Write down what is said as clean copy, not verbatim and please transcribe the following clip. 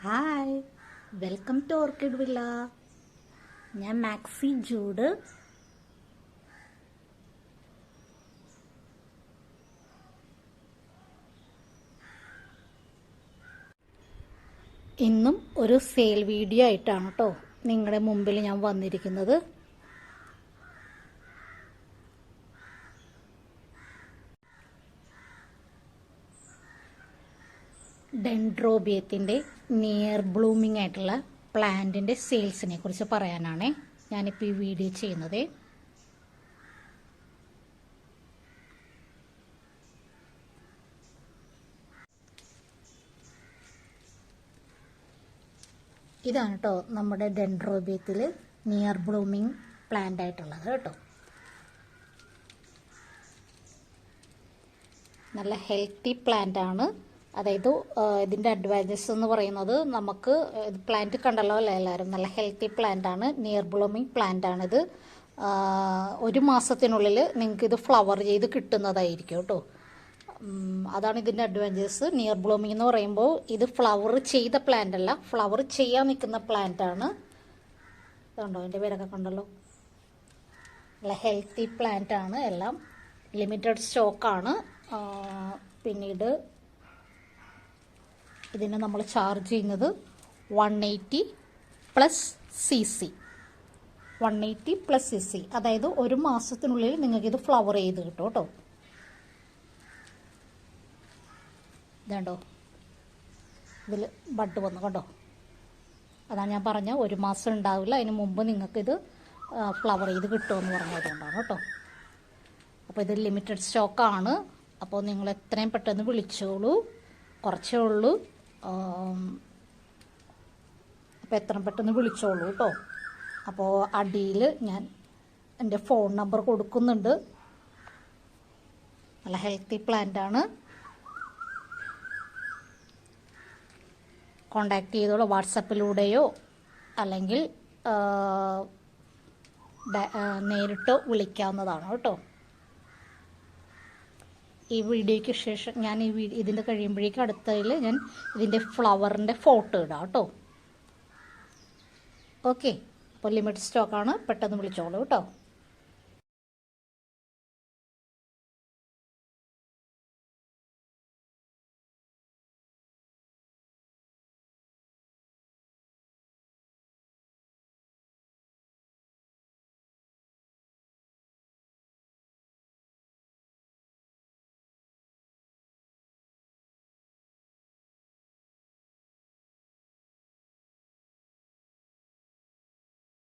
Hi, welcome to Orchid Villa. ഞാൻ മാക്സി ജൂഡ്. ഇന്നും ഒരു സെയിൽ വീഡിയോ ആയിട്ടാണ് കേട്ടോ നിങ്ങളുടെ മുമ്പിൽ ഞാൻ വന്നിരിക്കുന്നത്. ഡെൻഡ്രോബിയത്തിൻ്റെ നിയർ ബ്ലൂമിംഗ് ആയിട്ടുള്ള പ്ലാന്റിൻ്റെ സെയിൽസിനെ കുറിച്ച് പറയാനാണ് ഞാനിപ്പോൾ ഈ വീഡിയോ ചെയ്യുന്നത്. ഇതാണ് കേട്ടോ നമ്മുടെ ഡെൻഡ്രോബിയത്തിൽ നിയർ ബ്ലൂമിംഗ് പ്ലാന്റ് ആയിട്ടുള്ളത് കേട്ടോ. നല്ല ഹെൽത്തി പ്ലാന്റ് ആണ്. അതായത് ഇതിൻ്റെ അഡ്വാൻറ്റേജസ് എന്ന് പറയുന്നത്, നമുക്ക് പ്ലാന്റ് കണ്ടല്ലോ അല്ലേ എല്ലാവരും, നല്ല ഹെൽത്തി പ്ലാന്റ് ആണ്, നിയർ ബ്ലൂമിംഗ് പ്ലാന്റ് ആണിത്. ഒരു മാസത്തിനുള്ളിൽ നിങ്ങൾക്കിത് ഫ്ലവർ ചെയ്ത് കിട്ടുന്നതായിരിക്കും കേട്ടോ. അതാണ് ഇതിൻ്റെ അഡ്വാൻറ്റേജസ്. നിയർ ബ്ലൂമിംഗ് എന്ന് പറയുമ്പോൾ ഇത് ഫ്ലവർ ചെയ്ത പ്ലാന്റ് അല്ല, ഫ്ലവർ ചെയ്യാൻ നിൽക്കുന്ന പ്ലാന്റ് ആണ്. ഇതുണ്ടോ, അതിൻ്റെ പേരൊക്കെ കണ്ടല്ലോ. നല്ല ഹെൽത്തി പ്ലാന്റ് ആണ്. എല്ലാം ലിമിറ്റഡ് സ്റ്റോക്കാണ്. പിന്നീട് ഇതിന് നമ്മൾ ചാർജ് ചെയ്യുന്നത് 180 പ്ലസ് CC. 180 പ്ലസ് CC, അതായത് ഒരു മാസത്തിനുള്ളിൽ നിങ്ങൾക്കിത് ഫ്ലവർ ചെയ്ത് കിട്ടും കേട്ടോ. ഇതുണ്ടോ, ഇതിൽ ബഡ് വന്നു കണ്ടോ. അതാണ് ഞാൻ പറഞ്ഞ ഒരു മാസം ഉണ്ടാവില്ല, അതിന് മുമ്പ് നിങ്ങൾക്കിത് ഫ്ലവർ ചെയ്ത് കിട്ടുമെന്ന് പറഞ്ഞതുകൊണ്ടാണ് കേട്ടോ. അപ്പോൾ ഇത് ലിമിറ്റഡ് സ്റ്റോക്കാണ്. അപ്പോൾ നിങ്ങൾ എത്രയും പെട്ടെന്ന് വിളിച്ചോളൂ, കുറച്ചേ ഉള്ളൂ. അപ്പോൾ എത്രയും പെട്ടെന്ന് വിളിച്ചോളൂ കേട്ടോ. അപ്പോൾ അടിയിൽ ഞാൻ എൻ്റെ ഫോൺ നമ്പർ കൊടുക്കുന്നുണ്ട്. നല്ല ഹെൽത്തി പ്ലാന്റ് ആണ്. കോണ്ടാക്ട് ചെയ്തോളൂ, വാട്സപ്പിലൂടെയോ അല്ലെങ്കിൽ നേരിട്ട് വിളിക്കാവുന്നതാണ് കേട്ടോ. ഈ വീഡിയോയ്ക്ക് ശേഷം ഞാൻ ഇതിൻ്റെ കഴിയുമ്പോഴേക്കും അടുത്തതിൽ ഞാൻ ഇതിൻ്റെ ഫ്ലവറിൻ്റെ ഫോട്ടോ ഇടാം കേട്ടോ. ഓക്കെ, അപ്പോൾ ലിമിറ്റഡ് സ്റ്റോക്കാണ്, പെട്ടെന്ന് വിളിച്ചോളൂ കേട്ടോ.